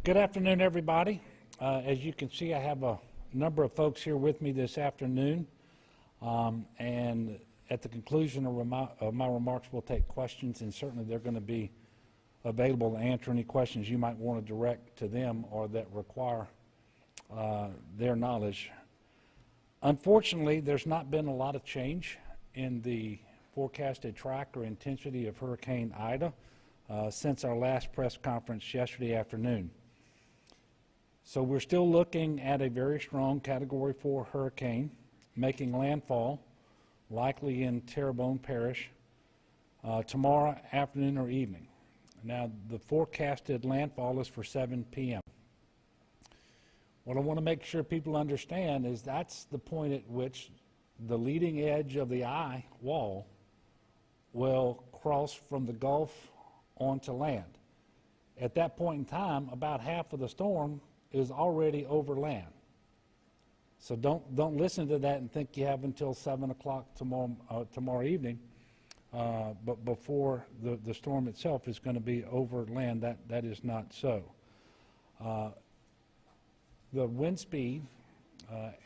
Good afternoon, everybody. As you can see, I have a number of folks here with me this afternoon, and at the conclusion of my remarks, we'll take questions, and certainly they're going to be available to answer any questions you might want to direct to them or that require their knowledge. Unfortunately, there's not been a lot of change in the forecasted track or intensity of Hurricane Ida since our last press conference yesterday afternoon. So we're still looking at a very strong Category 4 hurricane making landfall, likely in Terrebonne Parish, tomorrow afternoon or evening. Now, the forecasted landfall is for 7 p.m. What I want to make sure people understand is that's the point at which the leading edge of the eye wall will cross from the Gulf onto land. At that point in time, about half of the storm is already over land. So don't listen to that and think you have until 7 o'clock tomorrow evening, but before the storm itself is going to be over land. That is not so. The wind speed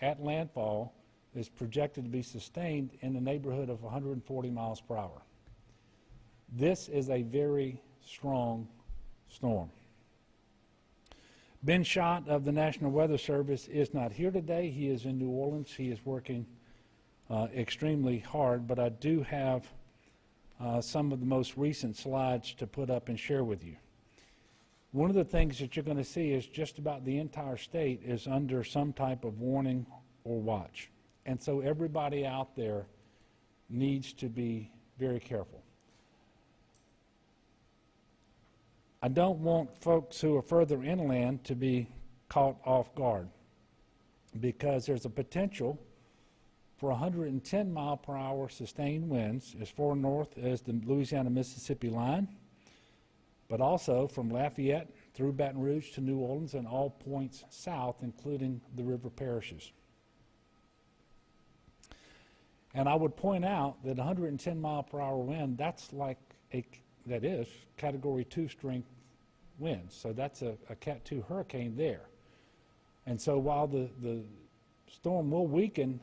at landfall is projected to be sustained in the neighborhood of 140 miles per hour. This is a very strong storm. Ben Schott of the National Weather Service is not here today. He is in New Orleans. He is working extremely hard, but I do have some of the most recent slides to put up and share with you. One of the things that you're going to see is just about the entire state is under some type of warning or watch. And so everybody out there needs to be very careful. I don't want folks who are further inland to be caught off guard because there's a potential for 110 mile per hour sustained winds as far north as the Louisiana-Mississippi line, but also from Lafayette through Baton Rouge to New Orleans and all points south, including the river parishes. And I would point out that 110 mile per hour wind, that is Category 2 strength winds. So that's a Cat 2 hurricane there. And so while the storm will weaken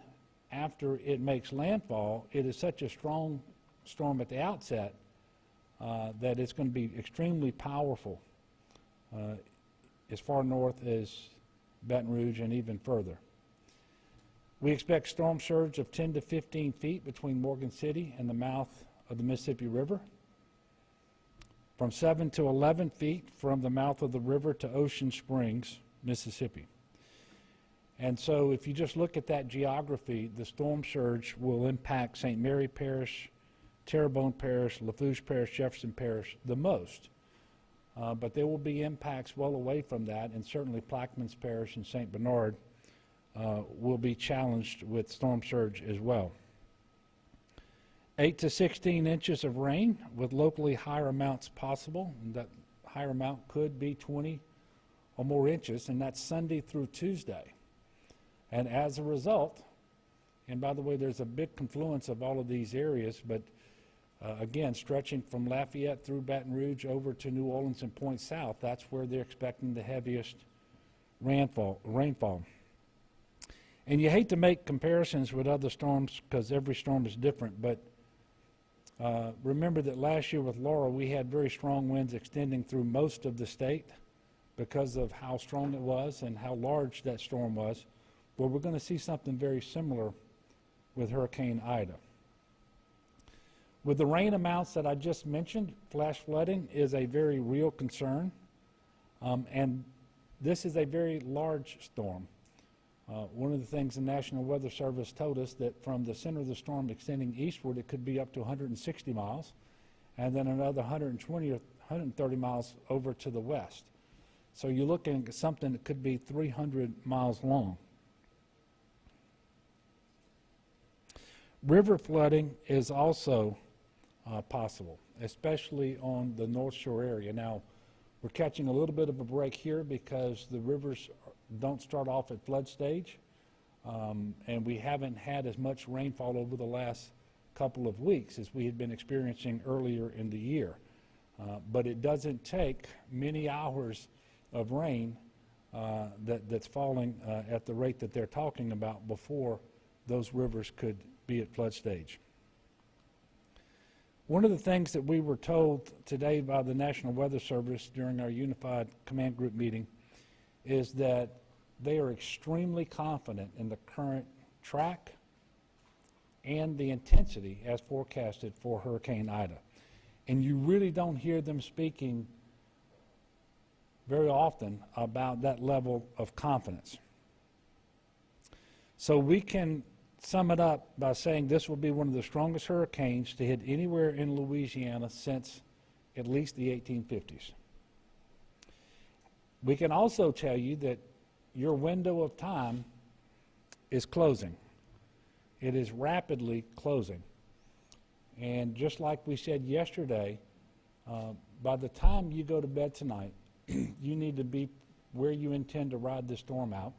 after it makes landfall, it is such a strong storm at the outset that it's going to be extremely powerful as far north as Baton Rouge and even further. We expect storm surge of 10 to 15 feet between Morgan City and the mouth of the Mississippi River, from 7 to 11 feet from the mouth of the river to Ocean Springs, Mississippi. And so if you just look at that geography, the storm surge will impact St. Mary Parish, Terrebonne Parish, Lafourche Parish, Jefferson Parish the most. But there will be impacts well away from that, and certainly Plaquemines Parish and St. Bernard will be challenged with storm surge as well. 8 to 16 inches of rain with locally higher amounts possible. And that higher amount could be 20 or more inches, and that's Sunday through Tuesday. And as a result, and by the way, there's a big confluence of all of these areas, but again, stretching from Lafayette through Baton Rouge over to New Orleans and points south, that's where they're expecting the heaviest rainfall. And you hate to make comparisons with other storms because every storm is different, but remember that last year with Laura, we had very strong winds extending through most of the state because of how strong it was and how large that storm was. Well, we're going to see something very similar with Hurricane Ida. With the rain amounts that I just mentioned, flash flooding is a very real concern, and this is a very large storm. One of the things the National Weather Service told us that from the center of the storm extending eastward, it could be up to 160 miles, and then another 120 or 130 miles over to the west. So you're looking at something that could be 300 miles long. River flooding is also possible, especially on the North Shore area. Now, we're catching a little bit of a break here because the rivers don't start off at flood stage, and we haven't had as much rainfall over the last couple of weeks as we had been experiencing earlier in the year. But it doesn't take many hours of rain that's falling at the rate that they're talking about before those rivers could be at flood stage. One of the things that we were told today by the National Weather Service during our Unified Command Group meeting is that they are extremely confident in the current track and the intensity as forecasted for Hurricane Ida. And you really don't hear them speaking very often about that level of confidence. So we can sum it up by saying this will be one of the strongest hurricanes to hit anywhere in Louisiana since at least the 1850s. We can also tell you that your window of time is closing. It is rapidly closing. And just like we said yesterday, by the time you go to bed tonight, you need to be where you intend to ride the storm out,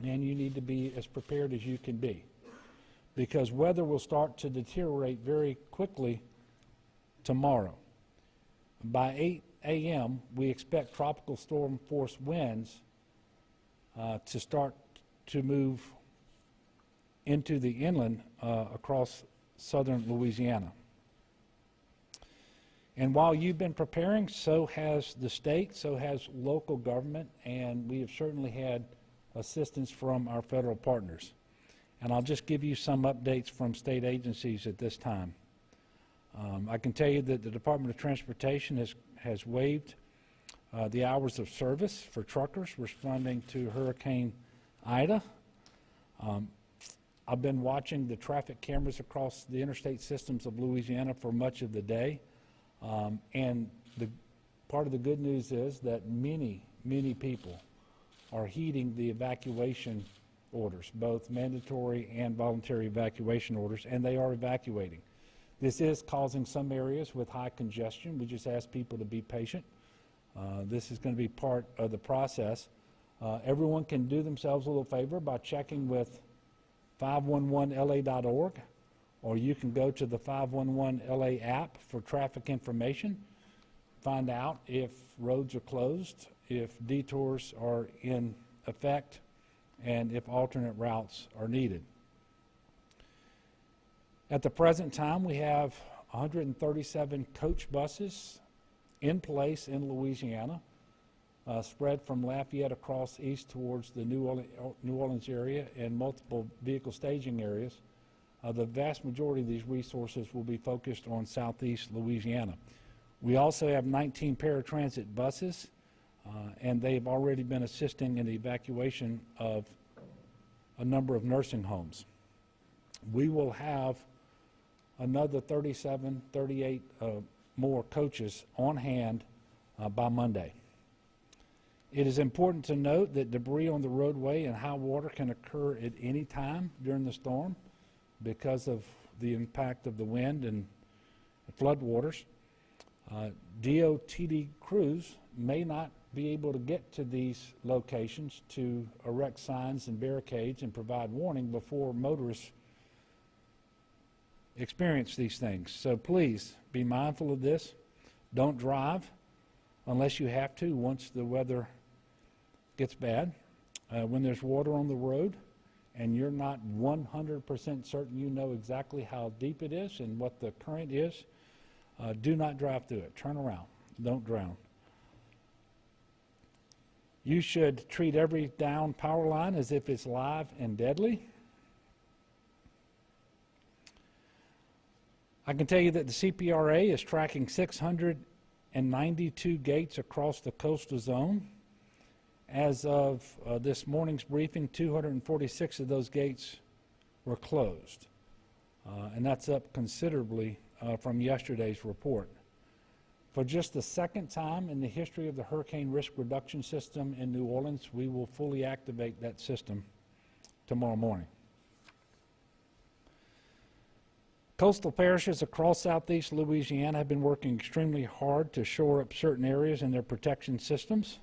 and you need to be as prepared as you can be, because weather will start to deteriorate very quickly tomorrow. By 8 a.m., we expect tropical storm force winds to start to move into the inland across southern Louisiana. And while you've been preparing, so has the state, so has local government, and we have certainly had assistance from our federal partners. And I'll just give you some updates from state agencies at this time. I can tell you that the Department of Transportation has waived the hours of service for truckers responding to Hurricane Ida. I've been watching the traffic cameras across the interstate systems of Louisiana for much of the day. And part of the good news is that many people are heeding the evacuation orders, both mandatory and voluntary evacuation orders, and they are evacuating. This is causing some areas with high congestion. We just ask people to be patient. This is going to be part of the process. Everyone can do themselves a little favor by checking with 511la.org, or you can go to the 511LA app for traffic information, find out if roads are closed, if detours are in effect, and if alternate routes are needed. At the present time, we have 137 coach buses in place in Louisiana, spread from Lafayette across east towards the New Orleans area and multiple vehicle staging areas. The vast majority of these resources will be focused on southeast Louisiana. We also have 19 paratransit buses, and they've already been assisting in the evacuation of a number of nursing homes. We will have another 37, 38 more coaches on hand by Monday. It is important to note that debris on the roadway and high water can occur at any time during the storm because of the impact of the wind and flood waters. DOTD crews may not be able to get to these locations to erect signs and barricades and provide warning before motorists experience these things. So please be mindful of this. Don't drive unless you have to once the weather gets bad. When there's water on the road and you're not 100% certain you know exactly how deep it is and what the current is, do not drive through it. Turn around. Don't drown. You should treat every down power line as if it's live and deadly. I can tell you that the CPRA is tracking 692 gates across the coastal zone. As of this morning's briefing, 246 of those gates were closed, and that's up considerably from yesterday's report. For just the second time in the history of the Hurricane Risk Reduction System in New Orleans, we will fully activate that system tomorrow morning. Coastal parishes across southeast Louisiana have been working extremely hard to shore up certain areas in their protection systems.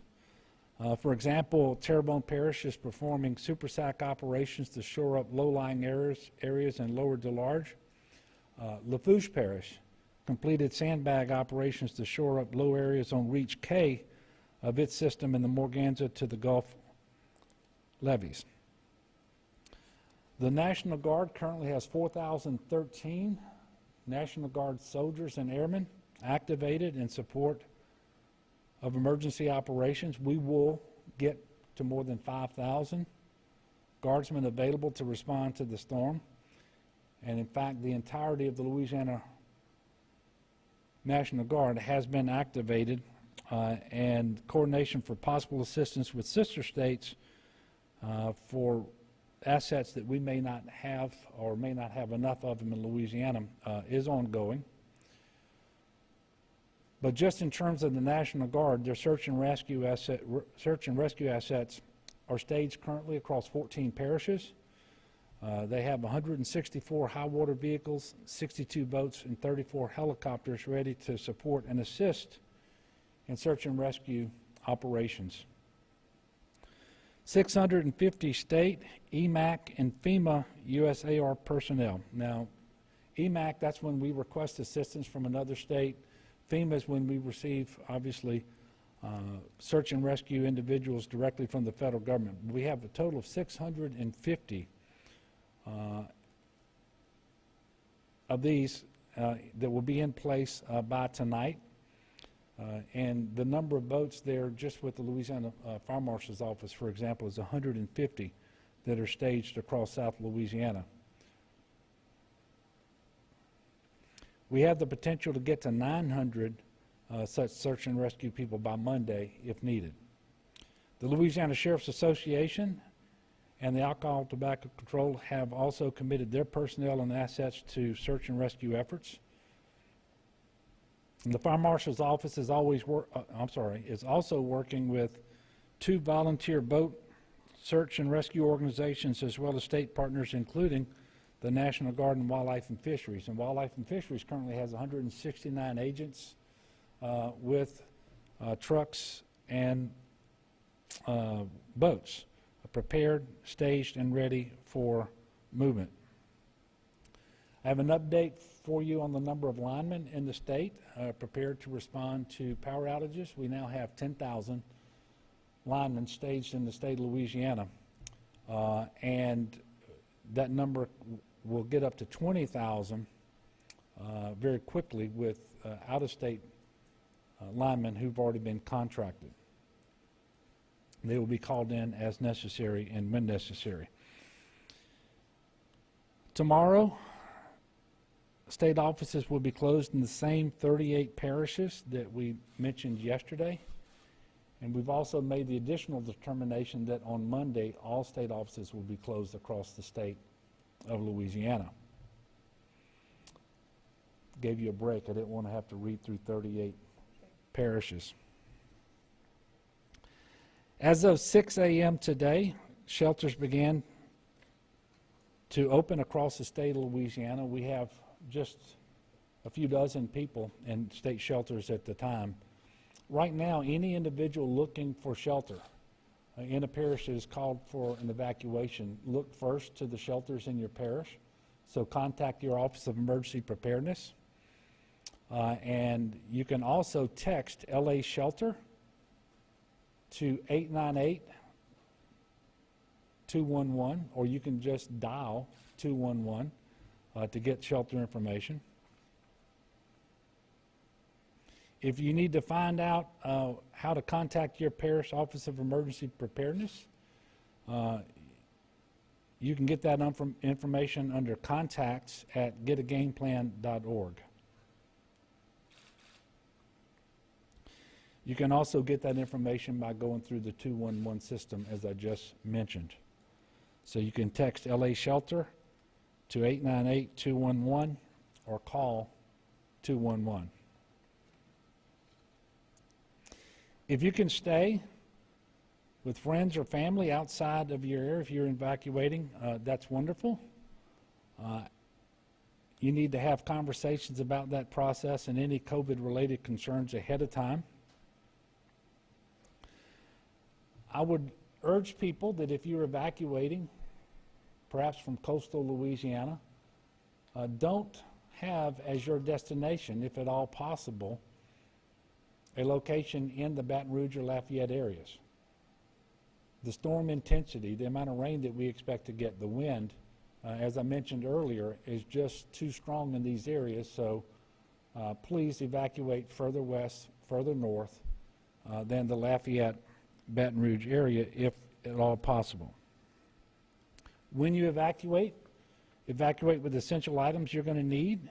For example, Terrebonne Parish is performing super SAC operations to shore up low-lying areas in Lower DeLarge. Lafourche Parish completed sandbag operations to shore up low areas on Reach K of its system in the Morganza to the Gulf levees. The National Guard currently has 4,013 National Guard soldiers and airmen activated in support of emergency operations. We will get to more than 5,000 guardsmen available to respond to the storm. And in fact, the entirety of the Louisiana National Guard has been activated, and coordination for possible assistance with sister states for assets that we may not have or may not have enough of them in Louisiana is ongoing. But just in terms of the National Guard, their search and rescue assets are staged currently across 14 parishes. They have 164 high water vehicles, 62 boats, and 34 helicopters ready to support and assist in search and rescue operations. 650 state, EMAC, and FEMA USAR personnel. Now, EMAC, that's when we request assistance from another state. FEMA is when we receive, obviously, search and rescue individuals directly from the federal government. We have a total of 650 of these that will be in place by tonight. And the number of boats there, just with the Louisiana Fire Marshal's Office, for example, is 150 that are staged across South Louisiana. We have the potential to get to 900 such search and rescue people by Monday if needed. The Louisiana Sheriff's Association and the Alcohol Tobacco Control have also committed their personnel and assets to search and rescue efforts. And the Fire Marshal's Office is also working with 2 volunteer boat search and rescue organizations as well as state partners, including the National Guard and Wildlife and Fisheries. And Wildlife and Fisheries currently has 169 agents with trucks and boats prepared, staged, and ready for movement. I have an update for you on the number of linemen in the state prepared to respond to power outages. We now have 10,000 linemen staged in the state of Louisiana, and that number will get up to 20,000 very quickly with out-of-state linemen who've already been contracted. They will be called in as necessary and when necessary. Tomorrow, state offices will be closed in the same 38 parishes that we mentioned yesterday. And we've also made the additional determination that on Monday, all state offices will be closed across the state of Louisiana. Gave you a break. I didn't want to have to read through 38 parishes. As of 6 a.m. today, shelters began to open across the state of Louisiana. We have just a few dozen people in state shelters at the time. Right now, any individual looking for shelter in a parish that is called for an evacuation, look first to the shelters in your parish. So contact your Office of Emergency Preparedness. And you can also text LA Shelter to 898-211, or you can just dial 211 to get shelter information. If you need to find out how to contact your parish Office of Emergency Preparedness, you can get that information under contacts at getagameplan.org. You can also get that information by going through the 211 system, as I just mentioned. So you can text LA Shelter to 898-211 or call 211. If you can stay with friends or family outside of your area, if you're evacuating, that's wonderful. You need to have conversations about that process and any COVID-related concerns ahead of time. I would urge people that if you're evacuating, perhaps from coastal Louisiana, don't have as your destination, if at all possible, a location in the Baton Rouge or Lafayette areas. The storm intensity, the amount of rain that we expect to get, the wind, as I mentioned earlier, is just too strong in these areas, so please evacuate further west, further north than the Lafayette, Baton Rouge area if at all possible. When you evacuate with essential items you're going to need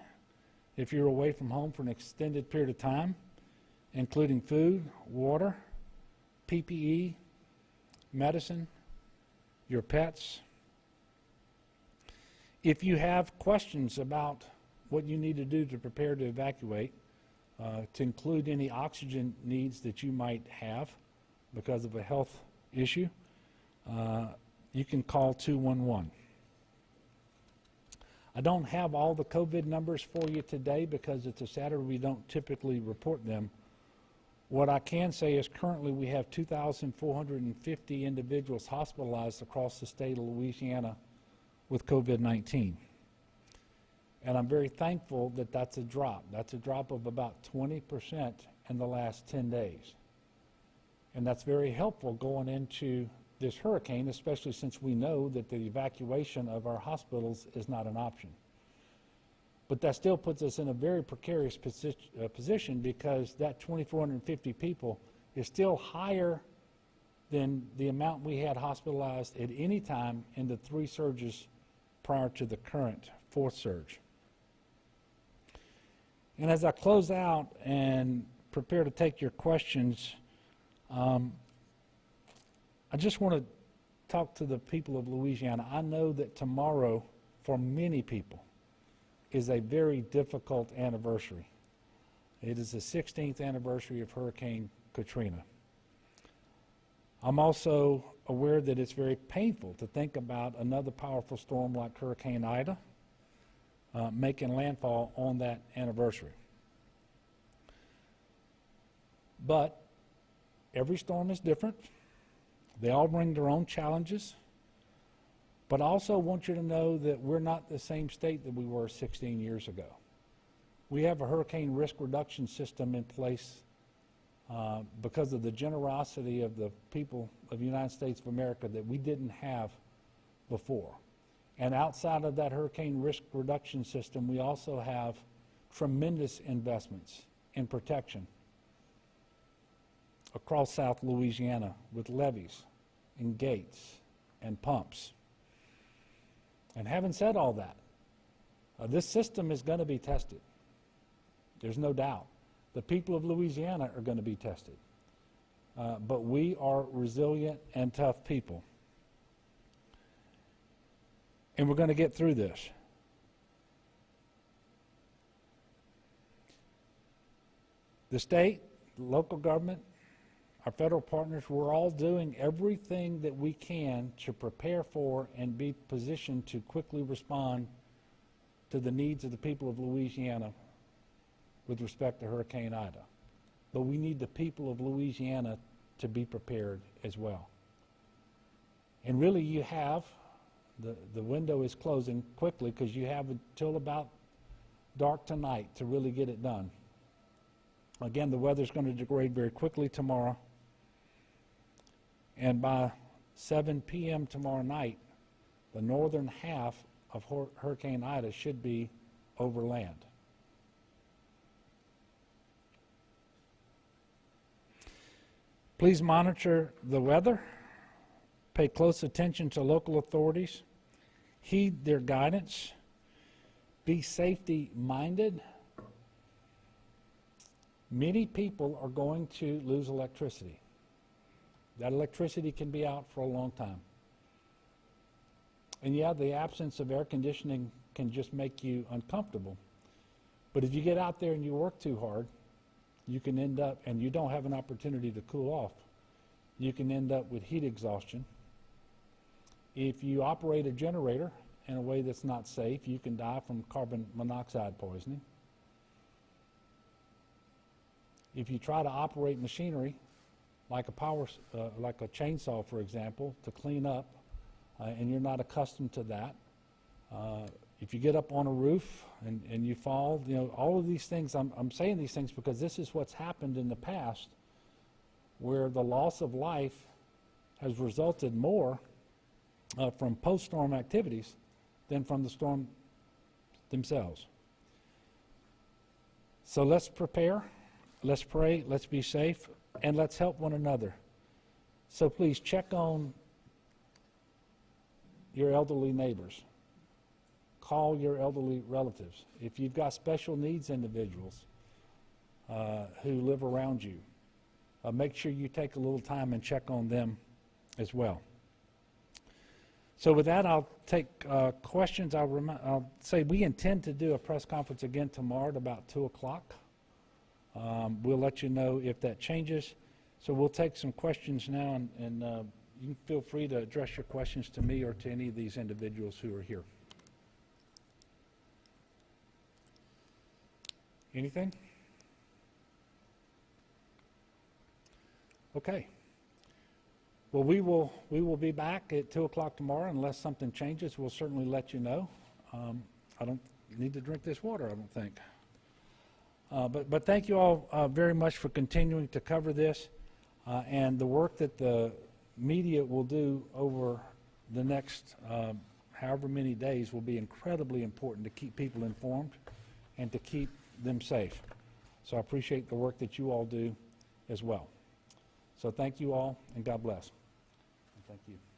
if you're away from home for an extended period of time, including food, water, PPE, medicine, your pets. If you have questions about what you need to do to prepare to evacuate, to include any oxygen needs that you might have because of a health issue, you can call 211. I don't have all the COVID numbers for you today because it's a Saturday, we don't typically report them. What I can say is currently we have 2,450 individuals hospitalized across the state of Louisiana with COVID-19. And I'm very thankful that that's a drop. That's a drop of about 20% in the last 10 days. And that's very helpful going into this hurricane, especially since we know that the evacuation of our hospitals is not an option. But that still puts us in a very precarious position because that 2,450 people is still higher than the amount we had hospitalized at any time in the 3 surges prior to the current 4th surge. And as I close out and prepare to take your questions, I just want to talk to the people of Louisiana. I know that tomorrow, for many people, is a very difficult anniversary. It is the 16th anniversary of Hurricane Katrina. I'm also aware that it's very painful to think about another powerful storm like Hurricane Ida making landfall on that anniversary. But every storm is different. They all bring their own challenges. But I also want you to know that we're not the same state that we were 16 years ago. We have a hurricane risk reduction system in place because of the generosity of the people of the United States of America that we didn't have before. And outside of that hurricane risk reduction system, we also have tremendous investments in protection across South Louisiana with levees and gates and pumps. And having said all that, this system is going to be tested. There's no doubt. The people of Louisiana are going to be tested. But we are resilient and tough people. And we're going to get through this. The state, the local government, our federal partners, we're all doing everything that we can to prepare for and be positioned to quickly respond to the needs of the people of Louisiana with respect to Hurricane Ida. But we need the people of Louisiana to be prepared as well. And really you have, the window is closing quickly because you have until about dark tonight to really get it done. Again, the weather's going to degrade very quickly tomorrow. And by 7 p.m. tomorrow night, the northern half of Hurricane Ida should be over land. Please monitor the weather. Pay close attention to local authorities. Heed their guidance. Be safety-minded. Many people are going to lose electricity. That electricity can be out for a long time. And yeah, the absence of air conditioning can just make you uncomfortable. But if you get out there and you work too hard, you can end up, and you don't have an opportunity to cool off, you can end up with heat exhaustion. If you operate a generator in a way that's not safe, you can die from carbon monoxide poisoning. If you try to operate machinery like a chainsaw, for example, to clean up, and you're not accustomed to that, if you get up on a roof and you fall, all of these things, I'm saying these things because this is what's happened in the past, where the loss of life has resulted more from post-storm activities than from the storm themselves. So let's prepare, let's pray, let's be safe, and let's help one another. So please check on your elderly neighbors. Call your elderly relatives. If you've got special needs individuals who live around you, make sure you take a little time and check on them as well. So with that, I'll take questions. I'll say we intend to do a press conference again tomorrow at about 2 o'clock. We'll let you know if that changes. So we'll take some questions now, and you can feel free to address your questions to me or to any of these individuals who are here. Anything? Okay. Well, we will be back at 2 o'clock tomorrow. Unless something changes, we'll certainly let you know. I don't need to drink this water, I don't think. But thank you all very much for continuing to cover this, and the work that the media will do over the next however many days will be incredibly important to keep people informed and to keep them safe. So I appreciate the work that you all do as well. So thank you all, and God bless. And thank you.